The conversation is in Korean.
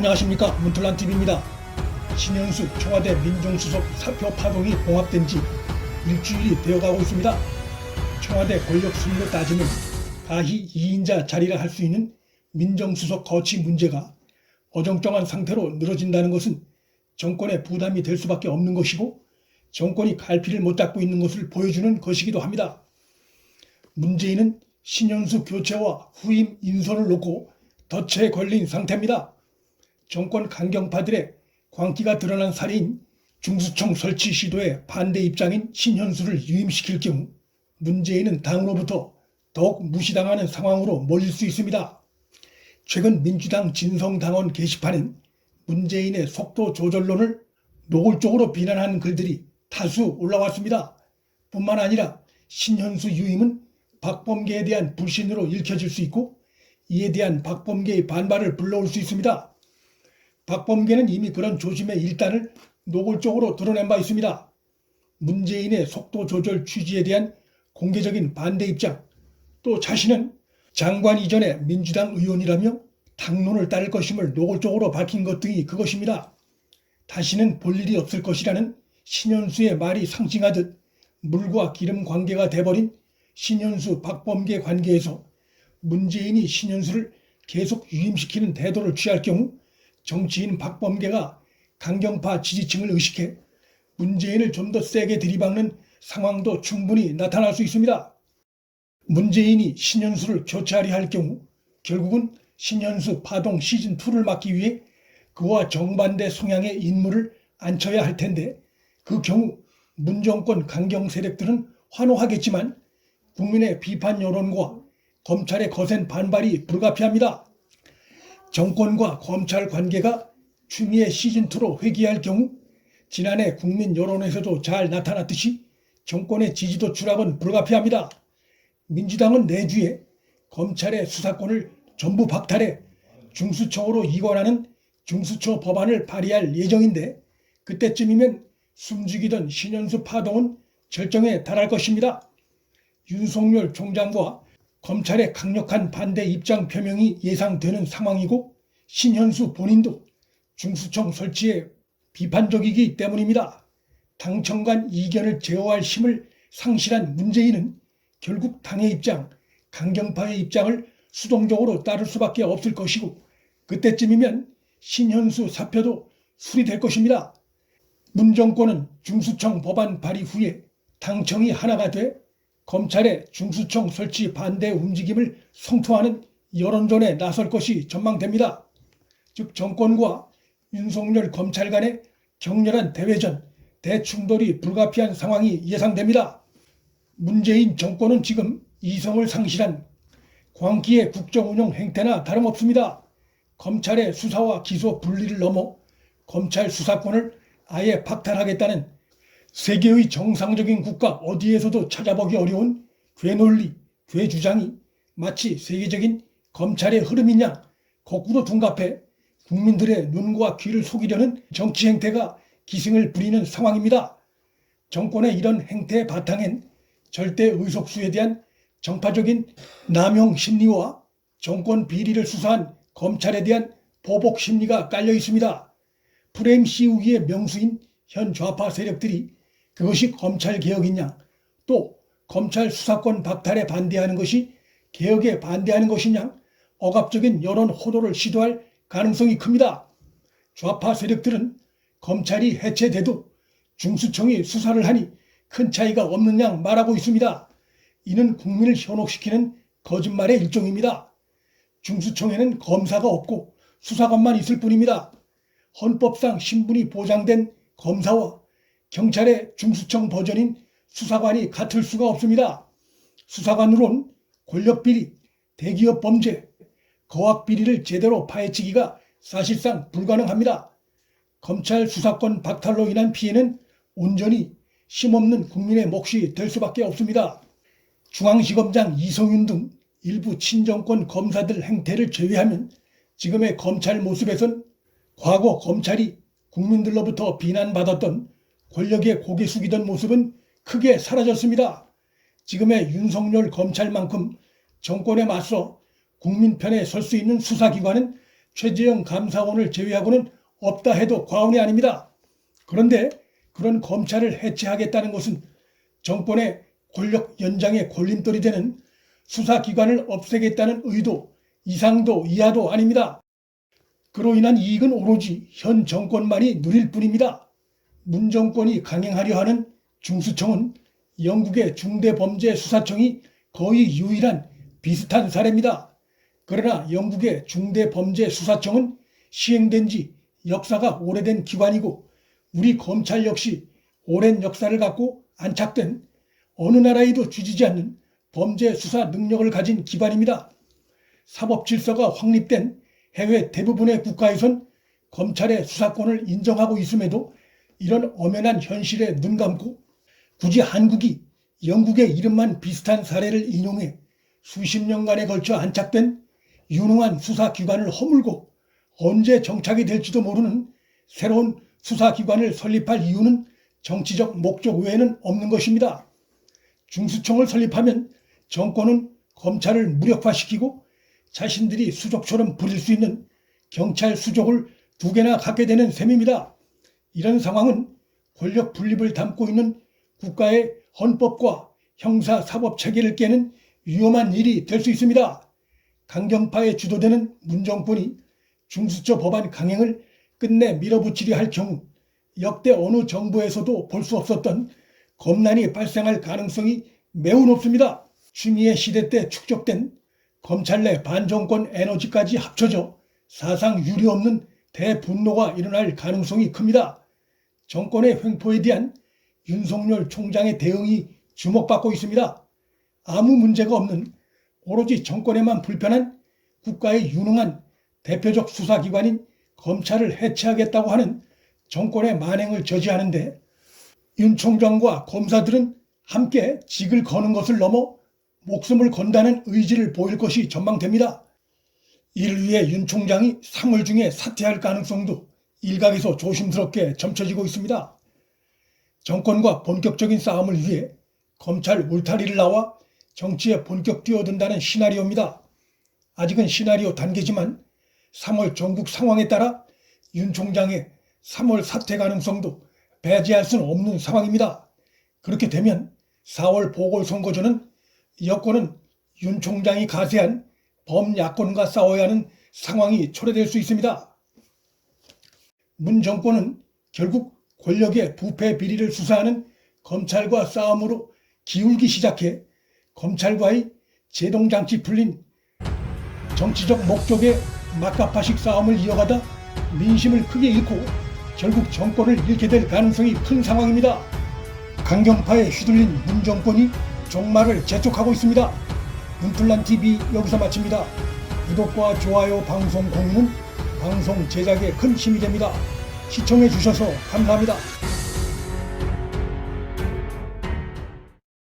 안녕하십니까, 문틀란TV입니다. 신현수 청와대 민정수석 사표 파동이 봉합된 지 일주일이 되어가고 있습니다. 청와대 권력 순위로 따지면 가히 2인자 자리라 할 수 있는 민정수석 거치 문제가 어정쩡한 상태로 늘어진다는 것은 정권의 부담이 될 수밖에 없는 것이고 정권이 갈피를 못 잡고 있는 것을 보여주는 것이기도 합니다. 문재인은 신현수 교체와 후임 인선을 놓고 덫에 걸린 상태입니다. 정권 강경파들의 광기가 드러난 사례인 중수청 설치 시도에 반대 입장인 신현수를 유임시킬 경우 문재인은 당으로부터 더욱 무시당하는 상황으로 몰릴 수 있습니다. 최근 민주당 진성당원 게시판엔 문재인의 속도 조절론을 노골적으로 비난하는 글들이 다수 올라왔습니다. 뿐만 아니라 신현수 유임은 박범계에 대한 불신으로 읽혀질 수 있고 이에 대한 박범계의 반발을 불러올 수 있습니다. 박범계는 이미 그런 조짐의 일단을 노골적으로 드러낸 바 있습니다. 문재인의 속도 조절 취지에 대한 공개적인 반대 입장, 또 자신은 장관 이전에 민주당 의원이라며 당론을 따를 것임을 노골적으로 밝힌 것 등이 그것입니다. 다시는 볼 일이 없을 것이라는 신현수의 말이 상징하듯 물과 기름 관계가 돼버린 신현수 박범계 관계에서 문재인이 신현수를 계속 유임시키는 태도를 취할 경우 정치인 박범계가 강경파 지지층을 의식해 문재인을 좀 더 세게 들이박는 상황도 충분히 나타날 수 있습니다. 문재인이 신현수를 교체하려 할 경우 결국은 신현수 파동 시즌2를 막기 위해 그와 정반대 성향의 인물을 앉혀야 할 텐데 그 경우 문정권 강경 세력들은 환호하겠지만 국민의 비판 여론과 검찰의 거센 반발이 불가피합니다. 정권과 검찰 관계가 추미애 시즌2로 회귀할 경우 지난해 국민 여론에서도 잘 나타났듯이 정권의 지지도 추락은 불가피합니다. 민주당은 내주에 검찰의 수사권을 전부 박탈해 중수청으로 이관하는 중수처 법안을 발의할 예정인데 그때쯤이면 숨죽이던 신현수 파동은 절정에 달할 것입니다. 윤석열 총장과 검찰의 강력한 반대 입장 표명이 예상되는 상황이고 신현수 본인도 중수청 설치에 비판적이기 때문입니다. 당청 간 이견을 제어할 힘을 상실한 문재인은 결국 당의 입장, 강경파의 입장을 수동적으로 따를 수밖에 없을 것이고 그때쯤이면 신현수 사표도 수리될 것입니다. 문 정권은 중수청 법안 발의 후에 당청이 하나가 돼 검찰의 중수청 설치 반대 움직임을 성토하는 여론전에 나설 것이 전망됩니다. 즉 정권과 윤석열 검찰 간의 격렬한 대외전, 대충돌이 불가피한 상황이 예상됩니다. 문재인 정권은 지금 이성을 상실한 광기의 국정운영 행태나 다름없습니다. 검찰의 수사와 기소 분리를 넘어 검찰 수사권을 아예 박탈하겠다는 세계의 정상적인 국가 어디에서도 찾아보기 어려운 괴논리, 괴주장이 마치 세계적인 검찰의 흐름인 양 거꾸로 둔갑해 국민들의 눈과 귀를 속이려는 정치 행태가 기승을 부리는 상황입니다. 정권의 이런 행태의 바탕엔 절대 의석수에 대한 정파적인 남용 심리와 정권 비리를 수사한 검찰에 대한 보복 심리가 깔려 있습니다. 프레임 씌우기의 명수인 현 좌파 세력들이 그것이 검찰 개혁이냐, 또 검찰 수사권 박탈에 반대하는 것이 개혁에 반대하는 것이냐, 억압적인 여론 호도를 시도할 가능성이 큽니다. 좌파 세력들은 검찰이 해체돼도 중수청이 수사를 하니 큰 차이가 없는 양 말하고 있습니다. 이는 국민을 현혹시키는 거짓말의 일종입니다. 중수청에는 검사가 없고 수사관만 있을 뿐입니다. 헌법상 신분이 보장된 검사와 경찰의 중수청 버전인 수사관이 같을 수가 없습니다. 수사관으론 권력비리, 대기업 범죄, 거학비리를 제대로 파헤치기가 사실상 불가능합니다. 검찰 수사권 박탈로 인한 피해는 온전히 힘없는 국민의 몫이 될 수밖에 없습니다. 중앙지검장 이성윤 등 일부 친정권 검사들 행태를 제외하면 지금의 검찰 모습에선 과거 검찰이 국민들로부터 비난받았던 권력에 고개 숙이던 모습은 크게 사라졌습니다. 지금의 윤석열 검찰만큼 정권에 맞서 국민 편에 설 수 있는 수사기관은 최재형 감사원을 제외하고는 없다 해도 과언이 아닙니다. 그런데 그런 검찰을 해체하겠다는 것은 정권의 권력 연장의 걸림돌이 되는 수사기관을 없애겠다는 의도 이상도 이하도 아닙니다. 그로 인한 이익은 오로지 현 정권만이 누릴 뿐입니다. 문 정권이 강행하려 하는 중수청은 영국의 중대범죄수사청이 거의 유일한 비슷한 사례입니다. 그러나 영국의 중대범죄수사청은 시행된 지 역사가 오래된 기관이고 우리 검찰 역시 오랜 역사를 갖고 안착된 어느 나라에도 뒤지지 않는 범죄 수사 능력을 가진 기관입니다. 사법 질서가 확립된 해외 대부분의 국가에선 검찰의 수사권을 인정하고 있음에도 이런 엄연한 현실에 눈 감고 굳이 한국이 영국의 이름만 비슷한 사례를 인용해 수십 년간에 걸쳐 안착된 유능한 수사기관을 허물고 언제 정착이 될지도 모르는 새로운 수사기관을 설립할 이유는 정치적 목적 외에는 없는 것입니다. 중수청을 설립하면 정권은 검찰을 무력화시키고 자신들이 수족처럼 부릴 수 있는 경찰 수족을 2개나 갖게 되는 셈입니다. 이런 상황은 권력 분립을 담고 있는 국가의 헌법과 형사 사법 체계를 깨는 위험한 일이 될 수 있습니다. 강경파에 주도되는 문 정권이 중수처 법안 강행을 끝내 밀어붙이려 할 경우 역대 어느 정부에서도 볼 수 없었던 검난이 발생할 가능성이 매우 높습니다. 추미애 시대 때 축적된 검찰 내 반정권 에너지까지 합쳐져 사상 유례 없는 대분노가 일어날 가능성이 큽니다. 정권의 횡포에 대한 윤석열 총장의 대응이 주목받고 있습니다. 아무 문제가 없는 오로지 정권에만 불편한 국가의 유능한 대표적 수사기관인 검찰을 해체하겠다고 하는 정권의 만행을 저지하는데 윤 총장과 검사들은 함께 직을 거는 것을 넘어 목숨을 건다는 의지를 보일 것이 전망됩니다. 이를 위해 윤 총장이 3월 중에 사퇴할 가능성도 일각에서 조심스럽게 점쳐지고 있습니다. 정권과 본격적인 싸움을 위해 검찰 울타리를 나와 정치에 본격 뛰어든다는 시나리오입니다. 아직은 시나리오 단계지만 3월 전국 상황에 따라 윤 총장의 3월 사퇴 가능성도 배제할 수는 없는 상황입니다. 그렇게 되면 4월 보궐선거전은 여권은 윤 총장이 가세한 범야권과 싸워야 하는 상황이 초래될 수 있습니다. 문 정권은 결국 권력의 부패 비리를 수사하는 검찰과 싸움으로 기울기 시작해 검찰과의 제동장치 풀린 정치적 목적의 막가파식 싸움을 이어가다 민심을 크게 잃고 결국 정권을 잃게 될 가능성이 큰 상황입니다. 강경파에 휘둘린 문 정권이 종말을 재촉하고 있습니다. 문플란TV 여기서 마칩니다. 구독과 좋아요, 방송 공유는 방송 제작에 큰 힘이 됩니다. 시청해 주셔서 감사합니다.